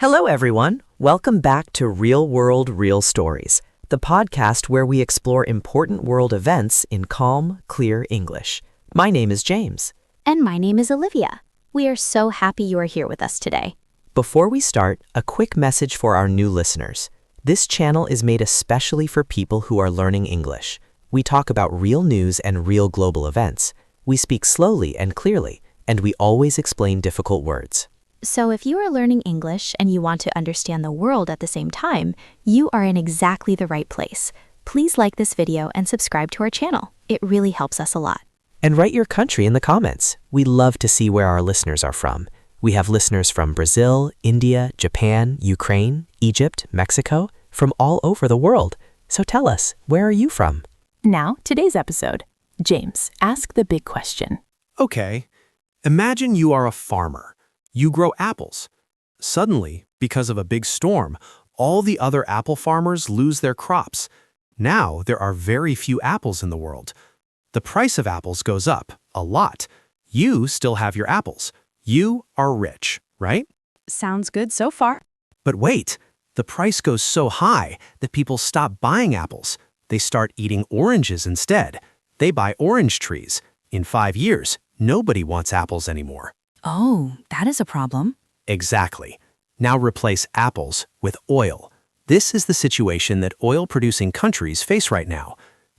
Hello, everyone. Welcome back to Real World, Real Stories, the podcast where we explore important world events in calm, clear English. My name is James. And my name is Olivia. We are so happy you are here with us today. Before we start, a quick message for our new listeners. This channel is made especially for people who are learning English. We talk about real news and real global events. We speak slowly and clearly, and we always explain difficult words. So if you are learning English and you want to understand the world at the same time, you are in exactly the right place. Please like this video and subscribe to our channel. It really helps us a lot. And write your country in the comments. We love to see where our listeners are from. We have listeners from Brazil, India, Japan, Ukraine, Egypt, Mexico, from all over the world. So tell us, where are you from? Now, today's episode. James, ask the big question. Okay, imagine you are a farmer. You grow apples. Suddenly, because of a big storm, all the other apple farmers lose their crops. Now, there are very few apples in the world. The price of apples goes up, a lot. You still have your apples. You are rich, right? Sounds good so far. But wait, the price goes so high that people stop buying apples. They start eating oranges instead. They buy orange trees. In 5 years, nobody wants apples anymore. Oh, that is a problem. Exactly. Now replace apples with oil. This is the situation that oil-producing countries face right now.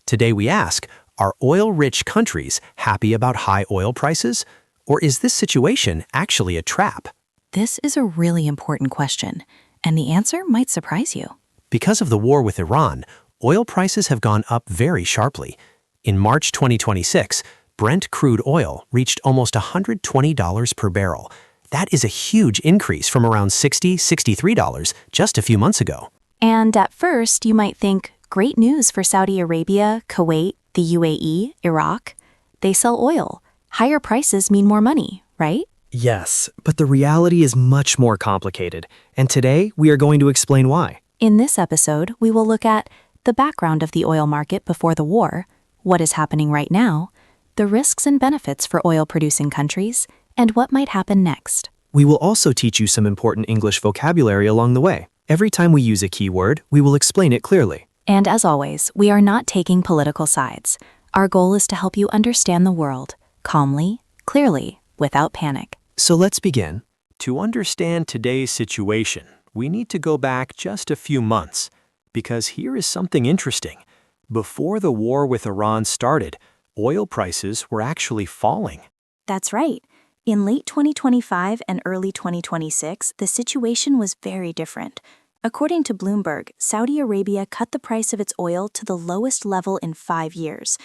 Today we ask, are oil-rich countries happy about high oil prices? Or is this situation actually a trap? This is a really important question, and the answer might surprise you. Because of the war with Iran, oil prices have gone up very sharply. In March 2026, Brent crude oil reached almost $120 per barrel. That is a huge increase from around $60, $63 just a few months ago. And at first, you might think, great news for Saudi Arabia, Kuwait, the UAE, Iraq. They sell oil. Higher prices mean more money, right? Yes, but the reality is much more complicated, and today we are going to explain why. In this episode, we will look at the background of the oil market before the war, what is happening right now, the risks and benefits for oil-producing countries, and what might happen next. We will also teach you some important English vocabulary along the way. Every time we use a keyword, we will explain it clearly. And as always, we are not taking political sides. Our goal is to help you understand the world, calmly, clearly, without panic. So let's begin. To understand today's situation, we need to go back just a few months, because here is something interesting. Before the war with Iran started, oil prices were actually falling. That's right. In late 2025 and early 2026, the situation was very different. According to Bloomberg, Saudi Arabia cut the price of its oil to the lowest level in 5 years.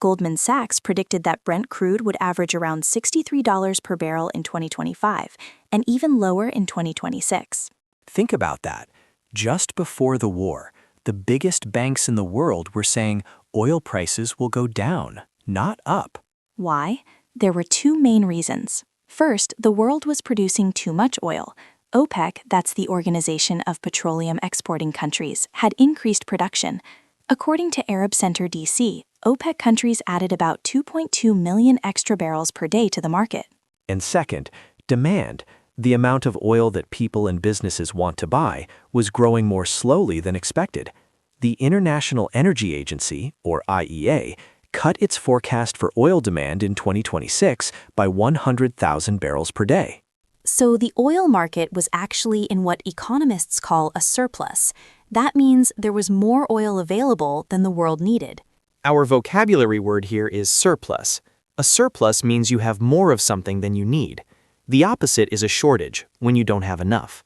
Goldman Sachs predicted that Brent crude would average around $63 per barrel in 2025, and even lower in 2026. Think about that. Just before the war, the biggest banks in the world were saying oil prices will go down, not up. Why? There were two main reasons. First, the world was producing too much oil. OPEC, that's the Organization of Petroleum Exporting Countries, had increased production. According to Arab Center DC, OPEC countries added about 2.2 million extra barrels per day to the market. And second, demand, the amount of oil that people and businesses want to buy, was growing more slowly than expected. The International Energy Agency, or IEA, cut its forecast for oil demand in 2026 by 100,000 barrels per day. So the oil market was actually in what economists call a surplus. That means there was more oil available than the world needed. Our vocabulary word here is surplus. A surplus means you have more of something than you need. The opposite is a shortage, when you don't have enough.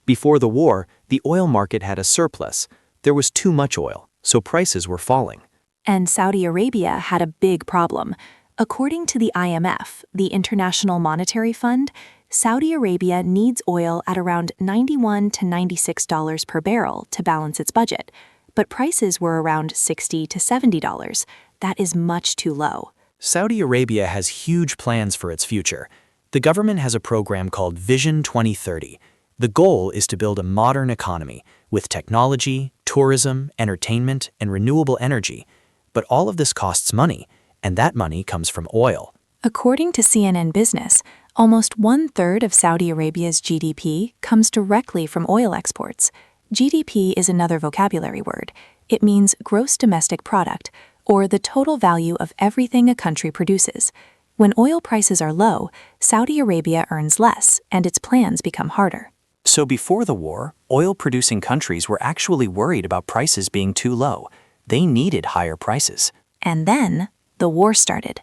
Before the war, the oil market had a surplus. There was too much oil, so prices were falling. And Saudi Arabia had a big problem. According to the IMF, the International Monetary Fund, Saudi Arabia needs oil at around $91 to $96 per barrel to balance its budget, but prices were around $60 to $70. That is much too low. Saudi Arabia has huge plans for its future. The government has a program called Vision 2030. The goal is to build a modern economy with technology, tourism, entertainment, and renewable energy. But all of this costs money, and that money comes from oil. According to CNN Business, Almost 1/3 of Saudi Arabia's GDP comes directly from oil exports. GDP is another vocabulary word. It means gross domestic product, or the total value of everything a country produces. When oil prices are low, Saudi Arabia earns less, and its plans become harder. So before the war, oil-producing countries were actually worried about prices being too low. They needed higher prices. And then, the war started.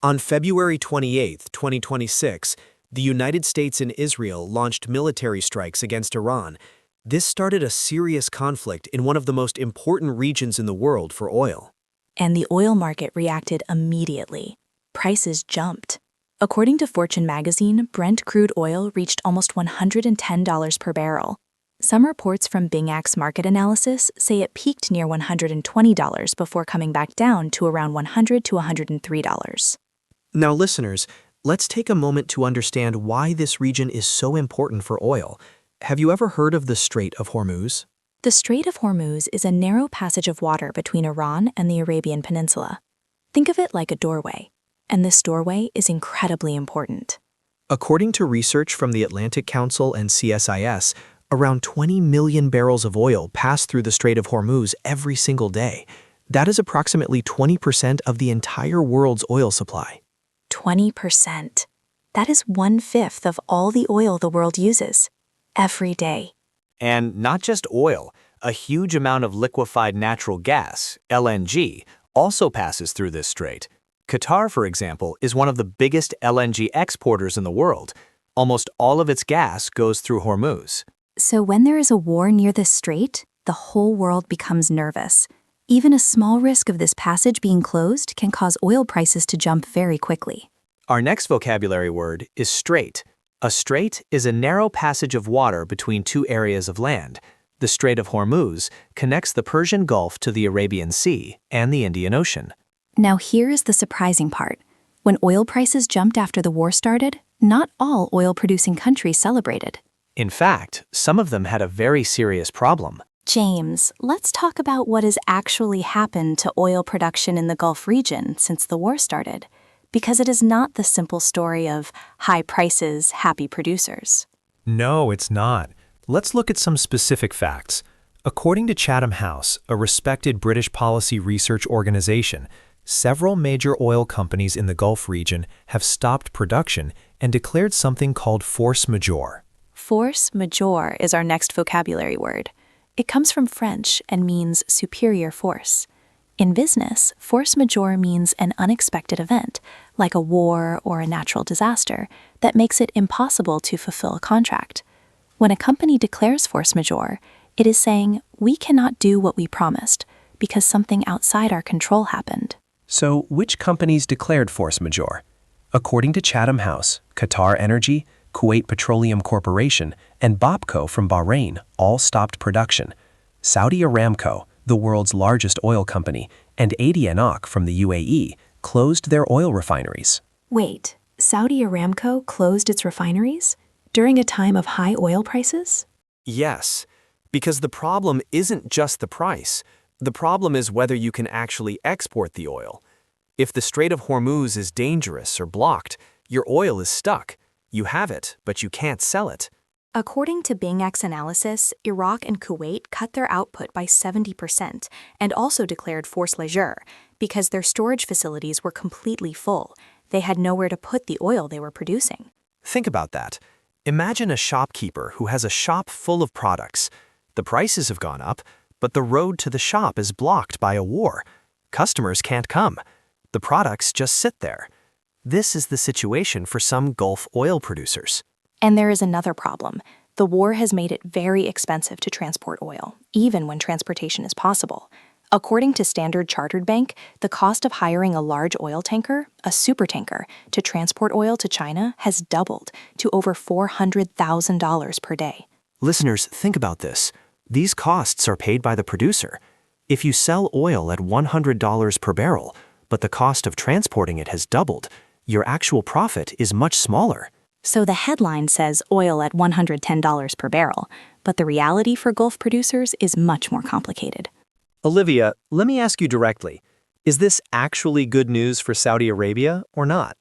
On February 28, 2026, the United States and Israel launched military strikes against Iran. This started a serious conflict in one of the most important regions in the world for oil. And the oil market reacted immediately. Prices jumped. According to Fortune magazine, Brent crude oil reached almost $110 per barrel. Some reports from Bingac's market analysis say it peaked near $120 before coming back down to around $100 to $103. Now, listeners, let's take a moment to understand why this region is so important for oil. Have you ever heard of the Strait of Hormuz? The Strait of Hormuz is a narrow passage of water between Iran and the Arabian Peninsula. Think of it like a doorway. And this doorway is incredibly important. According to research from the Atlantic Council and CSIS, around 20 million barrels of oil pass through the Strait of Hormuz every single day. That is approximately 20% of the entire world's oil supply. 20%. That is 1/5 of all the oil the world uses, every day. And not just oil, a huge amount of liquefied natural gas, LNG, also passes through this strait. Qatar, for example, is one of the biggest LNG exporters in the world. Almost all of its gas goes through Hormuz. So when there is a war near this strait, the whole world becomes nervous. Even a small risk of this passage being closed can cause oil prices to jump very quickly. Our next vocabulary word is strait. A strait is a narrow passage of water between two areas of land. The Strait of Hormuz connects the Persian Gulf to the Arabian Sea and the Indian Ocean. Now here is the surprising part. When oil prices jumped after the war started, not all oil-producing countries celebrated. In fact, some of them had a very serious problem. James, let's talk about what has actually happened to oil production in the Gulf region since the war started, because it is not the simple story of high prices, happy producers. No, it's not. Let's look at some specific facts. According to Chatham House, a respected British policy research organization, several major oil companies in the Gulf region have stopped production and declared something called force majeure. Force majeure is our next vocabulary word. It comes from French and means superior force. In business, force majeure means an unexpected event, like a war or a natural disaster, that makes it impossible to fulfill a contract. When a company declares force majeure, it is saying, we cannot do what we promised because something outside our control happened. So, which companies declared force majeure? According to Chatham House, Qatar Energy, Kuwait Petroleum Corporation, and Bopco from Bahrain all stopped production. Saudi Aramco, the world's largest oil company, and ADNOC from the UAE closed their oil refineries. Wait, Saudi Aramco closed its refineries? During a time of high oil prices? Yes, because the problem isn't just the price. The problem is whether you can actually export the oil. If the Strait of Hormuz is dangerous or blocked, your oil is stuck. You have it, but you can't sell it. According to Bingac's analysis, Iraq and Kuwait cut their output by 70% and also declared force majeure because their storage facilities were completely full. They had nowhere to put the oil they were producing. Think about that. Imagine a shopkeeper who has a shop full of products. The prices have gone up, but the road to the shop is blocked by a war. Customers can't come. The products just sit there. This is the situation for some Gulf oil producers. And there is another problem. The war has made it very expensive to transport oil, even when transportation is possible. According to Standard Chartered Bank, the cost of hiring a large oil tanker, a supertanker, to transport oil to China has doubled to over $400,000 per day. Listeners, think about this. These costs are paid by the producer. If you sell oil at $100 per barrel, but the cost of transporting it has doubled, your actual profit is much smaller. So the headline says oil at $110 per barrel, but the reality for Gulf producers is much more complicated. Olivia, let me ask you directly. Is this actually good news for Saudi Arabia or not?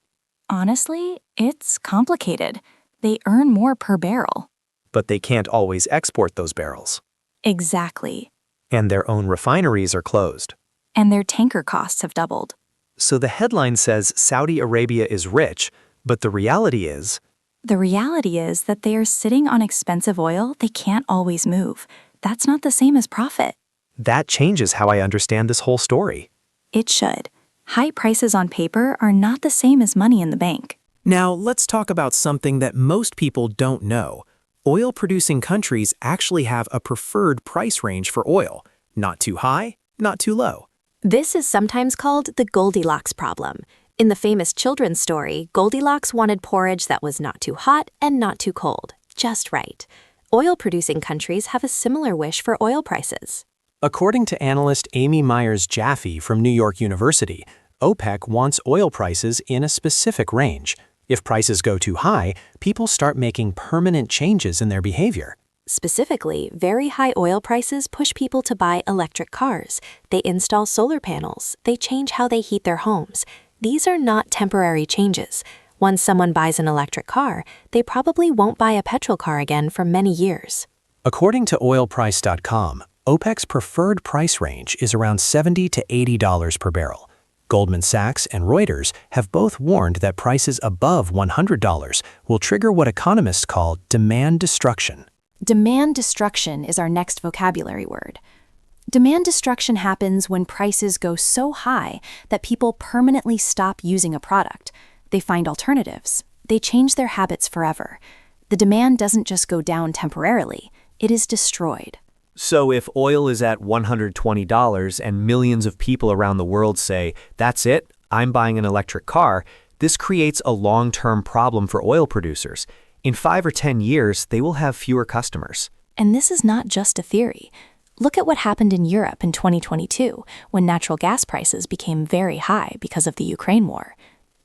Honestly, it's complicated. They earn more per barrel. But they can't always export those barrels. Exactly. And their own refineries are closed. And their tanker costs have doubled. So the headline says Saudi Arabia is rich, but the reality is The reality is that they are sitting on expensive oil they can't always move. That's not the same as profit. that changes how I understand this whole story. It should. High prices on paper are not the same as money in the bank. Now, let's talk about something that most people don't know. Oil-producing countries actually have a preferred price range for oil. Not too high, not too low. This is sometimes called the Goldilocks problem. In the famous children's story, Goldilocks wanted porridge that was not too hot and not too cold, just right. Oil-producing countries have a similar wish for oil prices. According to analyst Amy Myers-Jaffe from New York University, OPEC wants oil prices in a specific range. If prices go too high, people start making permanent changes in their behavior. Specifically, very high oil prices push people to buy electric cars. They install solar panels. They change how they heat their homes. These are not temporary changes. Once someone buys an electric car, they probably won't buy a petrol car again for many years. According to oilprice.com, OPEC's preferred price range is around $70 to $80 per barrel. Goldman Sachs and Reuters have both warned that prices above $100 will trigger what economists call demand destruction. Demand destruction is our next vocabulary word. Demand destruction happens when prices go so high that people permanently stop using a product. They find alternatives. They change their habits forever. The demand doesn't just go down temporarily, it is destroyed. So if oil is at $120 and millions of people around the world say, "That's it, I'm buying an electric car," this creates a long-term problem for oil producers. In 5 or 10 years, they will have fewer customers. And this is not just a theory. Look at what happened in Europe in 2022, when natural gas prices became very high because of the Ukraine war.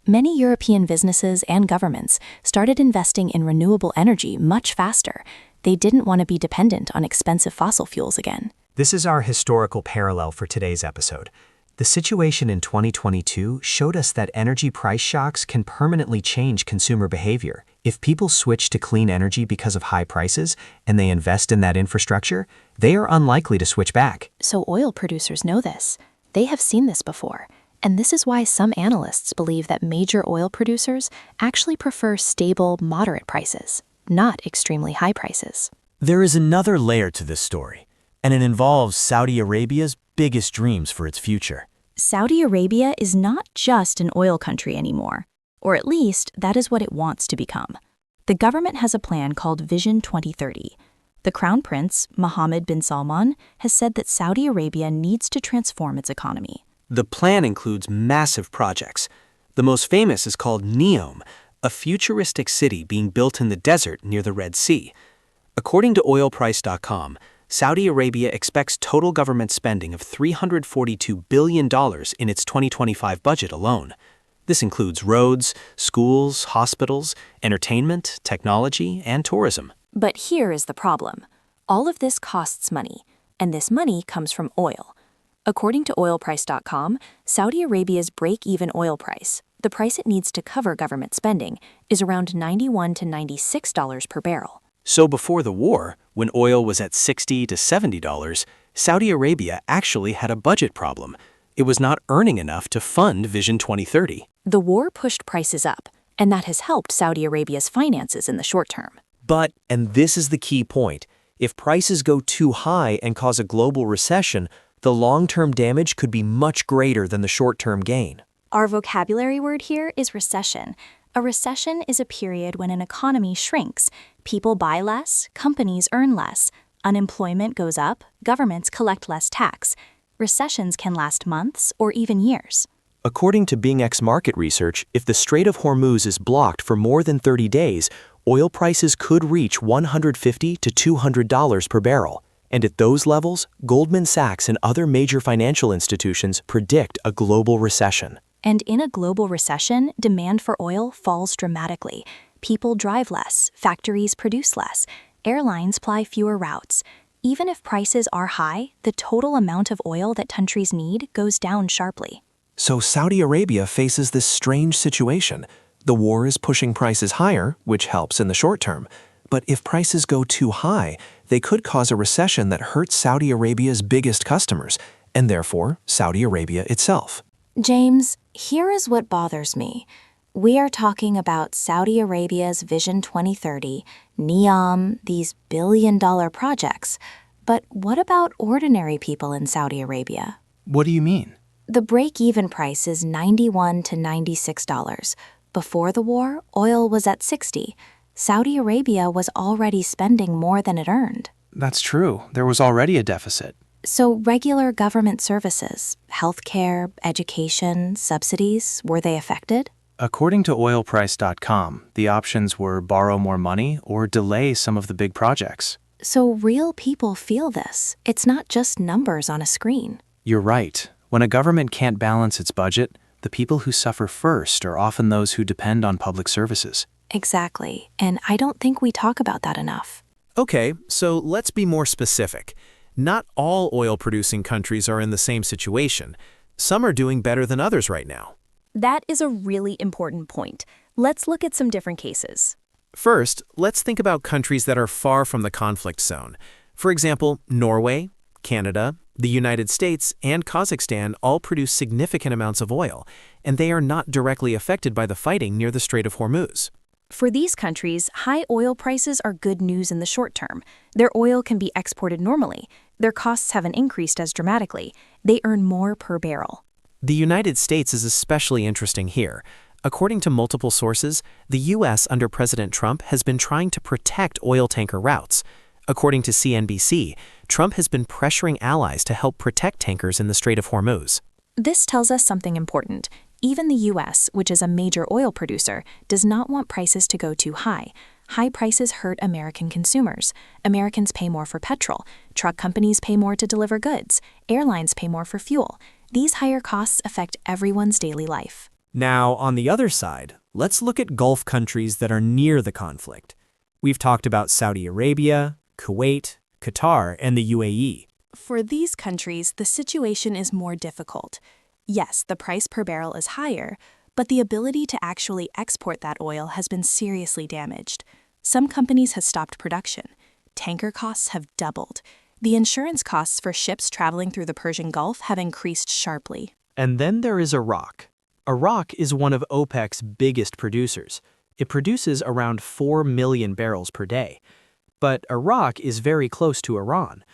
Many European businesses and governments started investing in renewable energy much faster. They didn't want to be dependent on expensive fossil fuels again. This is our historical parallel for today's episode. The situation in 2022 showed us that energy price shocks can permanently change consumer behavior. If people switch to clean energy because of high prices and they invest in that infrastructure, they are unlikely to switch back. So oil producers know this. They have seen this before. And this is why some analysts believe that major oil producers actually prefer stable, moderate prices, not extremely high prices. There is another layer to this story, and it involves Saudi Arabia's biggest dreams for its future. Saudi Arabia is not just an oil country anymore, or at least that is what it wants to become. The government has a plan called Vision 2030. The Crown Prince, Mohammed bin Salman, has said that Saudi Arabia needs to transform its economy. The plan includes massive projects. The most famous is called Neom, a futuristic city being built in the desert near the Red Sea. According to oilprice.com, Saudi Arabia expects total government spending of $342 billion in its 2025 budget alone. This includes roads, schools, hospitals, entertainment, technology, and tourism. But here is the problem. All of this costs money, and this money comes from oil. According to oilprice.com, Saudi Arabia's break-even oil price, the price it needs to cover government spending, is around $91 to $96 per barrel. So before the war, when oil was at $60 to $70, Saudi Arabia actually had a budget problem. It was not earning enough to fund Vision 2030. The war pushed prices up, and that has helped Saudi Arabia's finances in the short term. But, and this is the key point, if prices go too high and cause a global recession, the long-term damage could be much greater than the short-term gain. Our vocabulary word here is recession. A recession is a period when an economy shrinks. People buy less, companies earn less, unemployment goes up, governments collect less tax. Recessions can last months or even years. According to BingX market research, if the Strait of Hormuz is blocked for more than 30 days, oil prices could reach $150 to $200 per barrel. And at those levels, Goldman Sachs and other major financial institutions predict a global recession. And in a global recession, demand for oil falls dramatically. People drive less, factories produce less, airlines fly fewer routes. Even if prices are high, the total amount of oil that countries need goes down sharply. So Saudi Arabia faces this strange situation. The war is pushing prices higher, which helps in the short term. But if prices go too high, they could cause a recession that hurts Saudi Arabia's biggest customers, and therefore Saudi Arabia itself. James, here is what bothers me. We are talking about Saudi Arabia's Vision 2030, NEOM, these billion-dollar projects. But what about ordinary people in Saudi Arabia? What do you mean? The break-even price is $91 to $96. Before the war, oil was at $60. Saudi Arabia was already spending more than it earned. That's true. There was already a deficit. So regular government services, healthcare, education, subsidies, were they affected? According to oilprice.com, the options were borrow more money or delay some of the big projects. So real people feel this. It's not just numbers on a screen. You're right. When a government can't balance its budget, the people who suffer first are often those who depend on public services. Exactly. And I don't think we talk about that enough. Okay, so let's be more specific. Not all oil-producing countries are in the same situation. Some are doing better than others right now. That is a really important point. Let's look at some different cases. First, let's think about countries that are far from the conflict zone. For example, Norway, Canada, the United States, and Kazakhstan all produce significant amounts of oil, and they are not directly affected by the fighting near the Strait of Hormuz. For these countries, high oil prices are good news in the short term. Their oil can be exported normally. Their costs haven't increased as dramatically. They earn more per barrel. The United States is especially interesting here. According to multiple sources, the U.S. under President Trump has been trying to protect oil tanker routes. According to CNBC, Trump has been pressuring allies to help protect tankers in the Strait of Hormuz. This tells us something important. Even the U.S., which is a major oil producer, does not want prices to go too high. High prices hurt American consumers. Americans pay more for petrol. Truck companies pay more to deliver goods. Airlines pay more for fuel. These higher costs affect everyone's daily life. Now, on the other side, let's look at Gulf countries that are near the conflict. We've talked about Saudi Arabia, Kuwait, Qatar, and the UAE. For these countries, the situation is more difficult. Yes, the price per barrel is higher, but the ability to actually export that oil has been seriously damaged. Some companies have stopped production. Tanker costs have doubled. The insurance costs for ships traveling through the Persian Gulf have increased sharply. And then there is Iraq. Iraq is one of OPEC's biggest producers. It produces around 4 million barrels per day. But Iraq is very close to Iran.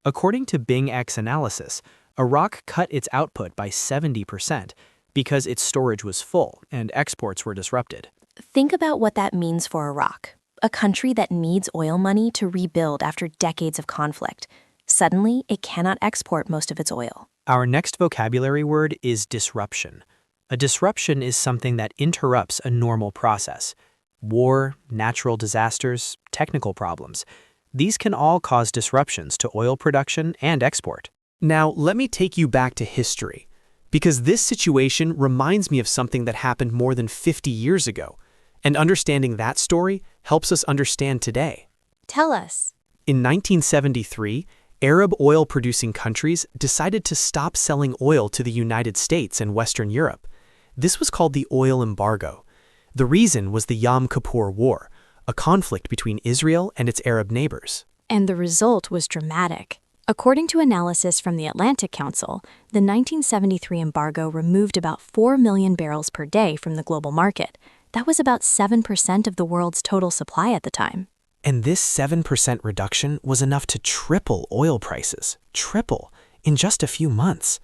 According to BingX analysis, Iraq cut its output by 70% because its storage was full and exports were disrupted. Think about what that means for Iraq, a country that needs oil money to rebuild after decades of conflict. Suddenly, it cannot export most of its oil. Our next vocabulary word is disruption. A disruption is something that interrupts a normal process. War, natural disasters, technical problems. These can all cause disruptions to oil production and export. Now, let me take you back to history, because this situation reminds me of something that happened more than 50 years ago, and understanding that story helps us understand today. Tell us. In 1973, Arab oil-producing countries decided to stop selling oil to the United States and Western Europe. This was called the oil embargo. The reason was the Yom Kippur War, a conflict between Israel and its Arab neighbors. And the result was dramatic. According to analysis from the Atlantic Council, the 1973 embargo removed about 4 million barrels per day from the global market. That was about 7% of the world's total supply at the time. And this 7% reduction was enough to triple oil prices. Triple, in just a few months.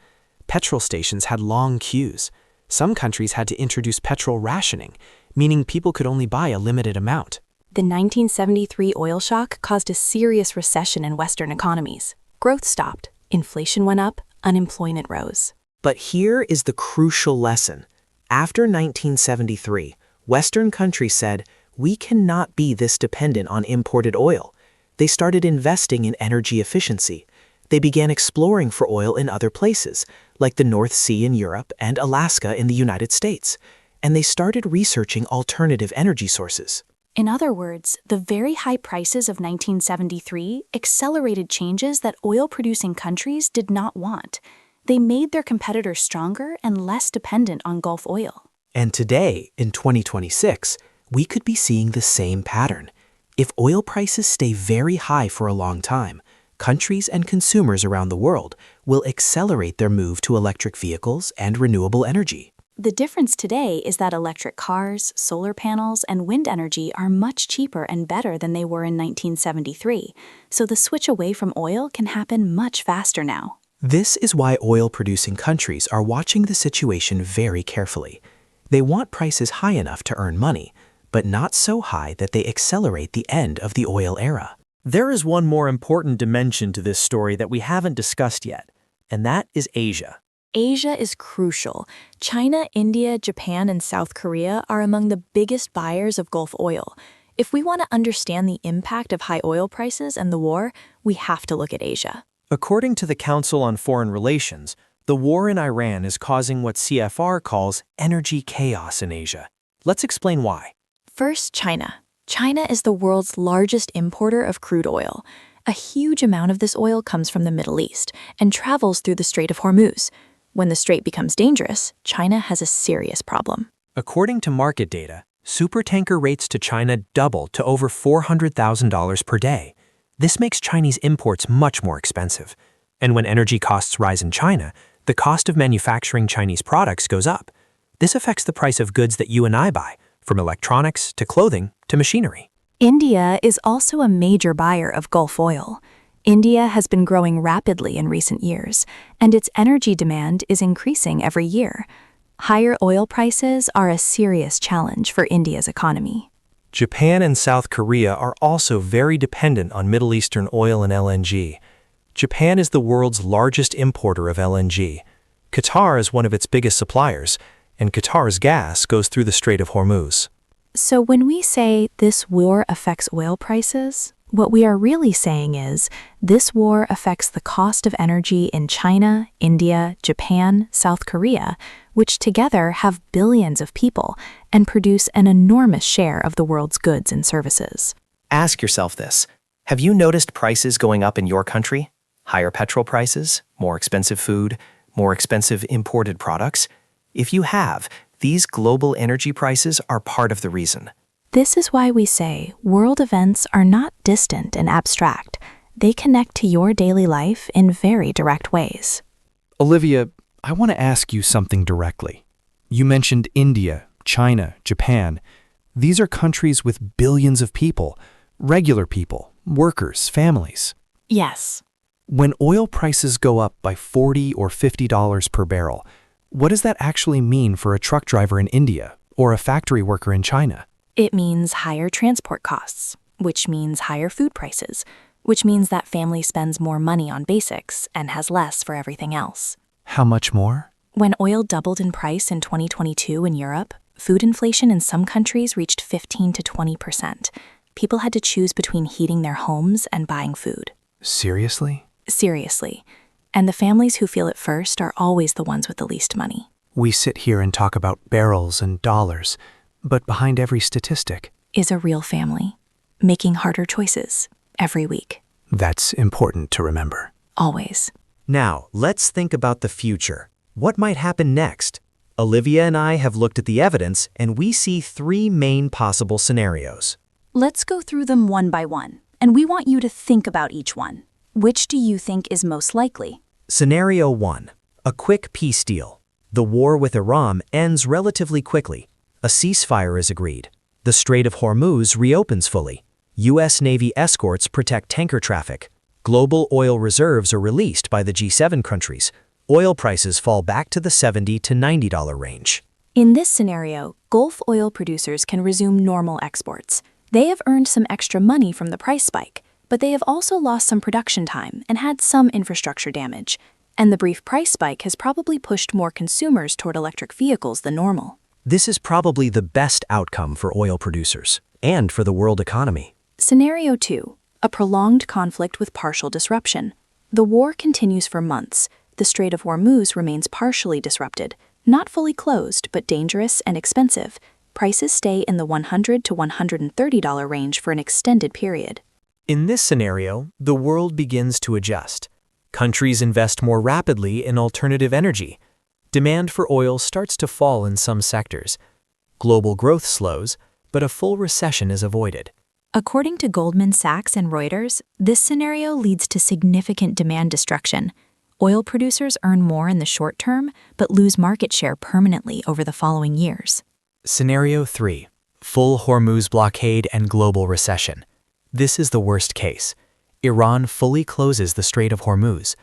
Petrol stations had long queues. Some countries had to introduce petrol rationing, meaning people could only buy a limited amount. The 1973 oil shock caused a serious recession in Western economies. Growth stopped, inflation went up, unemployment rose. But here is the crucial lesson. After 1973, Western countries said, we cannot be this dependent on imported oil. They started investing in energy efficiency. They began exploring for oil in other places, like the North Sea in Europe and Alaska in the United States. And they started researching alternative energy sources. In other words, the very high prices of 1973 accelerated changes that oil-producing countries did not want. They made their competitors stronger and less dependent on Gulf oil. And today, in 2026, we could be seeing the same pattern. If oil prices stay very high for a long time, countries and consumers around the world will accelerate their move to electric vehicles and renewable energy. The difference today is that electric cars, solar panels, and wind energy are much cheaper and better than they were in 1973, so the switch away from oil can happen much faster now. This is why oil-producing countries are watching the situation very carefully. They want prices high enough to earn money, but not so high that they accelerate the end of the oil era. There is one more important dimension to this story that we haven't discussed yet, and that is Asia. Asia is crucial. China, India, Japan, and South Korea are among the biggest buyers of Gulf oil. If we want to understand the impact of high oil prices and the war, we have to look at Asia. According to the Council on Foreign Relations, the war in Iran is causing what CFR calls energy chaos in Asia. Let's explain why. First, China. China is the world's largest importer of crude oil. A huge amount of this oil comes from the Middle East and travels through the Strait of Hormuz. When the strait becomes dangerous, China has a serious problem. According to market data, supertanker rates to China doubled to over $400,000 per day. This makes Chinese imports much more expensive. And when energy costs rise in China, the cost of manufacturing Chinese products goes up. This affects the price of goods that you and I buy, from electronics to clothing to machinery. India is also a major buyer of Gulf oil. India has been growing rapidly in recent years, and its energy demand is increasing every year. Higher oil prices are a serious challenge for India's economy. Japan and South Korea are also very dependent on Middle Eastern oil and LNG. Japan is the world's largest importer of LNG. Qatar is one of its biggest suppliers, and Qatar's gas goes through the Strait of Hormuz. So when we say this war affects oil prices, what we are really saying is this war affects the cost of energy in China, India, Japan, South Korea, which together have billions of people and produce an enormous share of the world's goods and services. Ask yourself this. Have you noticed prices going up in your country? Higher petrol prices, more expensive food, more expensive imported products? If you have, these global energy prices are part of the reason. This is why we say world events are not distant and abstract. They connect to your daily life in very direct ways. Olivia, I want to ask you something directly. You mentioned India, China, Japan. These are countries with billions of people, regular people, workers, families. Yes. When oil prices go up by $40 or $50 per barrel, what does that actually mean for a truck driver in India or a factory worker in China? It means higher transport costs, which means higher food prices, which means that family spends more money on basics and has less for everything else. How much more? When oil doubled in price in 2022 in Europe, food inflation in some countries reached 15 to 20%. People had to choose between heating their homes and buying food. Seriously? Seriously. And the families who feel it first are always the ones with the least money. We sit here and talk about barrels and dollars, but behind every statistic is a real family, making harder choices every week. That's important to remember. Always. Now, let's think about the future. What might happen next? Olivia and I have looked at the evidence, and we see three main possible scenarios. Let's go through them one by one, and we want you to think about each one. Which do you think is most likely? Scenario 1. A quick peace deal. The war with Iran ends relatively quickly. A ceasefire is agreed. The Strait of Hormuz reopens fully. U.S. Navy escorts protect tanker traffic. Global oil reserves are released by the G7 countries. Oil prices fall back to the $70 to $90 range. In this scenario, Gulf oil producers can resume normal exports. They have earned some extra money from the price spike, but they have also lost some production time and had some infrastructure damage. And the brief price spike has probably pushed more consumers toward electric vehicles than normal. This is probably the best outcome for oil producers and for the world economy. Scenario 2. A prolonged conflict with partial disruption. The war continues for months. The Strait of Hormuz remains partially disrupted, not fully closed, but dangerous and expensive. Prices stay in the $100 to $130 range for an extended period. In this scenario, the world begins to adjust. Countries invest more rapidly in alternative energy. Demand for oil starts to fall in some sectors. Global growth slows, but a full recession is avoided. According to Goldman Sachs and Reuters, this scenario leads to significant demand destruction. Oil producers earn more in the short term, but lose market share permanently over the following years. Scenario 3. Full Hormuz blockade and global recession. This is the worst case. Iran fully closes the Strait of Hormuz.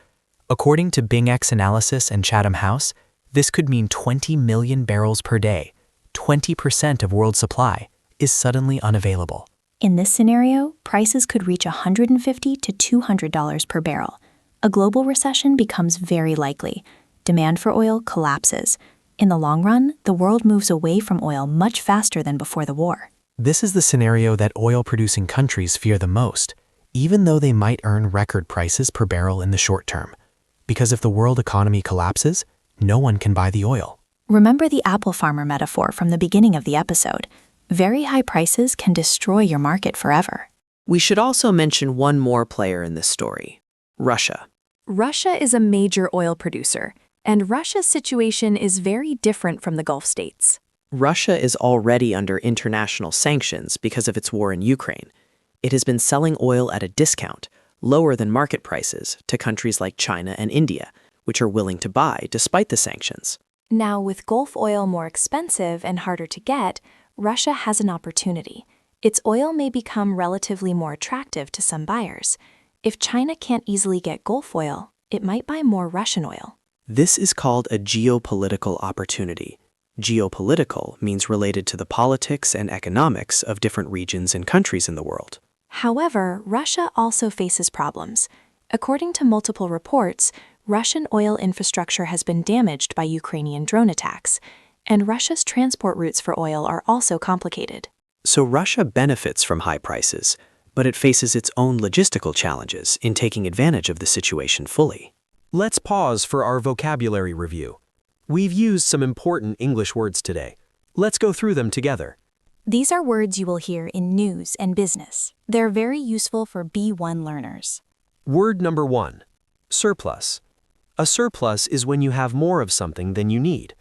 According to BingX Analysis and Chatham House, this could mean 20 million barrels per day, 20% of world supply, is suddenly unavailable. In this scenario, prices could reach $150 to $200 per barrel. A global recession becomes very likely. Demand for oil collapses. In the long run, the world moves away from oil much faster than before the war. This is the scenario that oil-producing countries fear the most, even though they might earn record prices per barrel in the short term. Because if the world economy collapses, no one can buy the oil. Remember the apple farmer metaphor from the beginning of the episode. Very high prices can destroy your market forever. We should also mention one more player in this story, Russia. Russia is a major oil producer, and Russia's situation is very different from the Gulf states. Russia is already under international sanctions because of its war in Ukraine. It has been selling oil at a discount, lower than market prices, to countries like China and India, which are willing to buy despite the sanctions. Now, with Gulf oil more expensive and harder to get, Russia has an opportunity. Its oil may become relatively more attractive to some buyers. If China can't easily get Gulf oil, it might buy more Russian oil. This is called a geopolitical opportunity. Geopolitical means related to the politics and economics of different regions and countries in the world. However, Russia also faces problems. According to multiple reports, Russian oil infrastructure has been damaged by Ukrainian drone attacks, and Russia's transport routes for oil are also complicated. So Russia benefits from high prices, but it faces its own logistical challenges in taking advantage of the situation fully. Let's pause for our vocabulary review. We've used some important English words today. Let's go through them together. These are words you will hear in news and business. They're very useful for B1 learners. Word number 1, surplus. A surplus is when you have more of something than you need.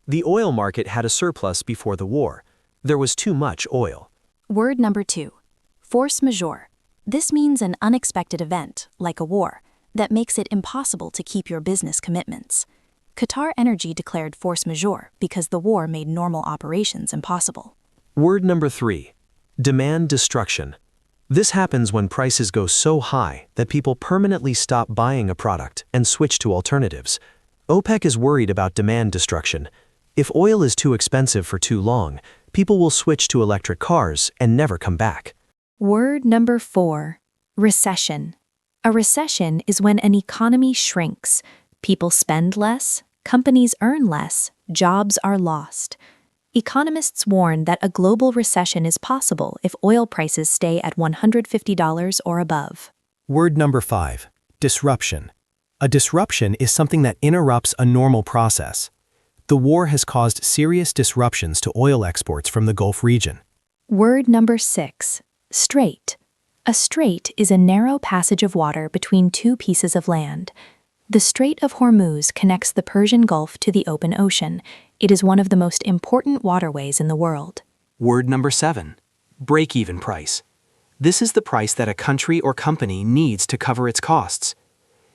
The oil market had a surplus before the war. There was too much oil. Word number 2, force majeure. This means an unexpected event, like a war, that makes it impossible to keep your business commitments. Qatar Energy declared force majeure because the war made normal operations impossible. Word number 3, demand destruction. This happens when prices go so high that people permanently stop buying a product and switch to alternatives. OPEC is worried about demand destruction. If oil is too expensive for too long, people will switch to electric cars and never come back. Word number 4, recession. A recession is when an economy shrinks. People spend less, companies earn less, jobs are lost. Economists warn that a global recession is possible if oil prices stay at $150 or above. Word number 5, disruption. A disruption is something that interrupts a normal process. The war has caused serious disruptions to oil exports from the Gulf region. Word number 6, strait. A strait is a narrow passage of water between two pieces of land. The Strait of Hormuz connects the Persian Gulf to the open ocean. It is one of the most important waterways in the world. Word number 7, break-even price. This is the price that a country or company needs to cover its costs.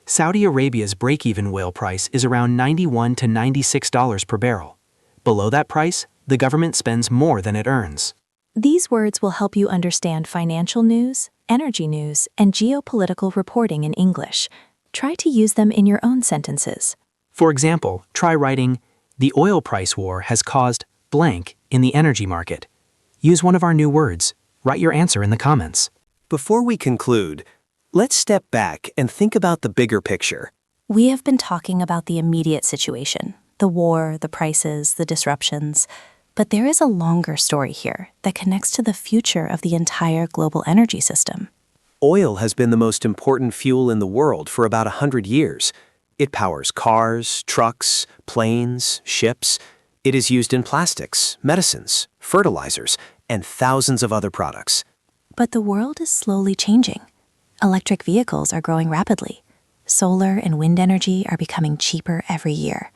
Saudi Arabia's break-even oil price is around $91 to $96 per barrel. Below that price, the government spends more than it earns. These words will help you understand financial news, energy news, and geopolitical reporting in English. Try to use them in your own sentences. For example, try writing, "The oil price war has caused blank in the energy market." Use one of our new words. Write your answer in the comments. Before we conclude, let's step back and think about the bigger picture. We have been talking about the immediate situation, the war, the prices, the disruptions. But there is a longer story here that connects to the future of the entire global energy system. Oil has been the most important fuel in the world for about 100 years. It powers cars, trucks, planes, ships. It is used in plastics, medicines, fertilizers, and thousands of other products. But the world is slowly changing. Electric vehicles are growing rapidly. Solar and wind energy are becoming cheaper every year.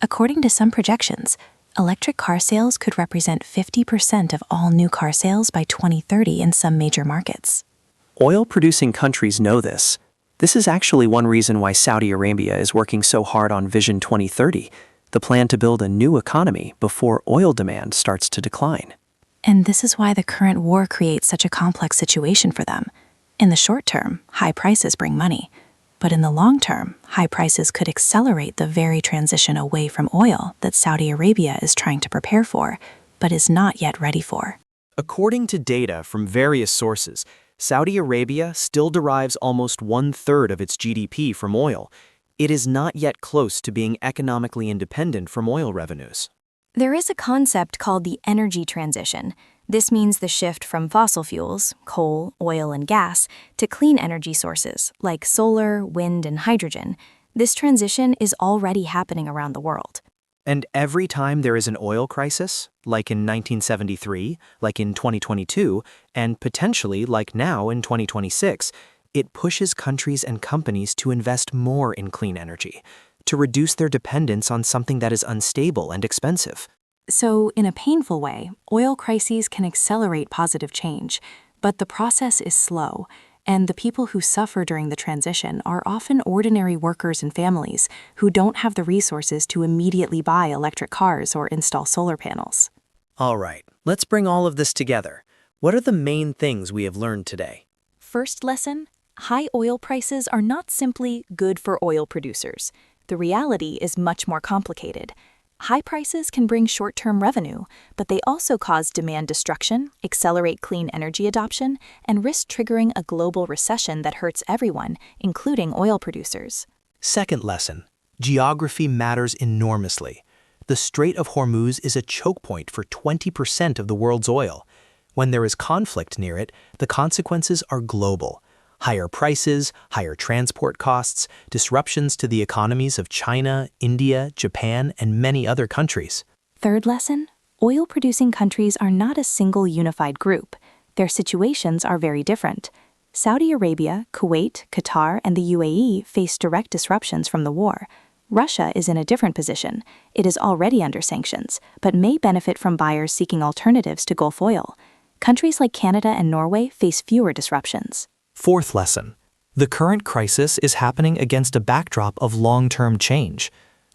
According to some projections, electric car sales could represent 50% of all new car sales by 2030 in some major markets. Oil-producing countries know this. This is actually one reason why Saudi Arabia is working so hard on Vision 2030, the plan to build a new economy before oil demand starts to decline. And this is why the current war creates such a complex situation for them. In the short term, high prices bring money. But in the long term, high prices could accelerate the very transition away from oil that Saudi Arabia is trying to prepare for, but is not yet ready for. According to data from various sources, Saudi Arabia still derives almost 1/3 of its GDP from oil. It is not yet close to being economically independent from oil revenues. There is a concept called the energy transition. This means the shift from fossil fuels, coal, oil, and gas, to clean energy sources like solar, wind, and hydrogen. This transition is already happening around the world. And every time there is an oil crisis, like in 1973, like in 2022, and potentially like now in 2026, it pushes countries and companies to invest more in clean energy, to reduce their dependence on something that is unstable and expensive. So, in a painful way, oil crises can accelerate positive change, but the process is slow, and the people who suffer during the transition are often ordinary workers and families who don't have the resources to immediately buy electric cars or install solar panels. All right, let's bring all of this together. What are the main things we have learned today? First lesson, high oil prices are not simply good for oil producers. The reality is much more complicated. High prices can bring short-term revenue, but they also cause demand destruction, accelerate clean energy adoption, and risk triggering a global recession that hurts everyone, including oil producers. Second lesson, geography matters enormously. The Strait of Hormuz is a choke point for 20% of the world's oil. When there is conflict near it, the consequences are global. Higher prices, higher transport costs, disruptions to the economies of China, India, Japan, and many other countries. Third lesson, oil-producing countries are not a single unified group. Their situations are very different. Saudi Arabia, Kuwait, Qatar, and the UAE face direct disruptions from the war. Russia is in a different position. It is already under sanctions, but may benefit from buyers seeking alternatives to Gulf oil. Countries like Canada and Norway face fewer disruptions. Fourth lesson, the current crisis is happening against a backdrop of long-term change.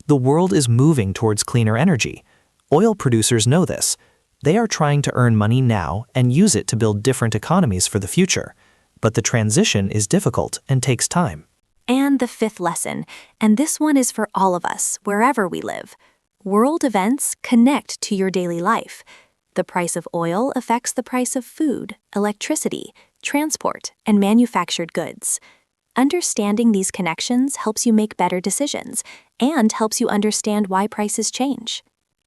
The world is moving towards cleaner energy. Oil producers know this. They are trying to earn money now and use it to build different economies for the future. But the transition is difficult and takes time. And the fifth lesson, and this one is for all of us, wherever we live. World events connect to your daily life. The price of oil affects the price of food, electricity, transport, and manufactured goods. Understanding these connections helps you make better decisions and helps you understand why prices change.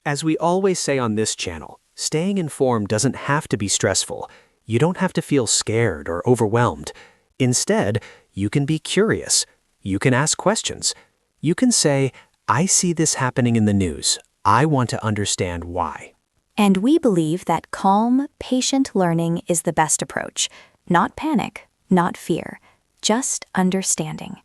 As we always say on this channel, staying informed doesn't have to be stressful. You don't have to feel scared or overwhelmed. Instead, you can be curious. You can ask questions. You can say, I see this happening in the news. I want to understand why. And we believe that calm, patient learning is the best approach. Not panic, not fear, just understanding.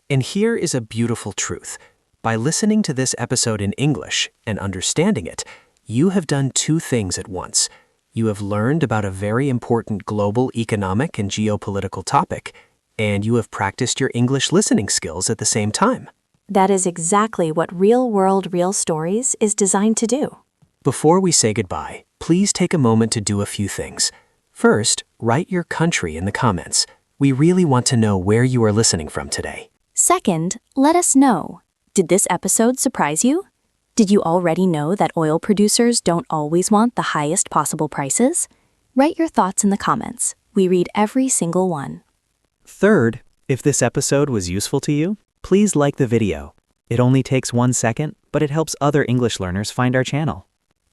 And here is a beautiful truth. By listening to this episode in English and understanding it, you have done two things at once. You have learned about a very important global economic and geopolitical topic, and you have practiced your English listening skills at the same time. That is exactly what Real World Real Stories is designed to do. Before we say goodbye, please take a moment to do a few things. First, write your country in the comments. We really want to know where you are listening from today. Second, let us know. Did this episode surprise you? Did you already know that oil producers don't always want the highest possible prices? Write your thoughts in the comments. We read every single one. Third, if this episode was useful to you, please like the video. It only takes 1 second, but it helps other English learners find our channel.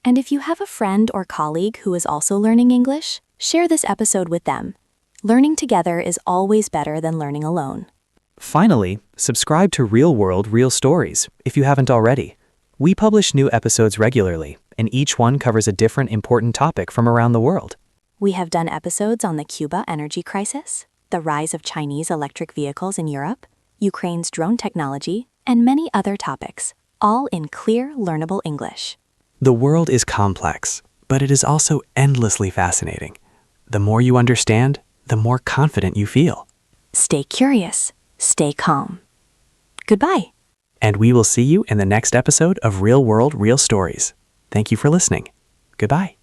And if you have a friend or colleague who is also learning English, share this episode with them. Learning together is always better than learning alone. Finally, subscribe to Real World Real Stories if you haven't already. We publish new episodes regularly, and each one covers a different important topic from around the world. We have done episodes on the Cuba energy crisis, the rise of Chinese electric vehicles in Europe, Ukraine's drone technology, and many other topics. all in clear, learnable English. The world is complex, but it is also endlessly fascinating. The more you understand, the more confident you feel. Stay curious, stay calm. Goodbye. And we will see you in the next episode of Real World, Real Stories. Thank you for listening. Goodbye.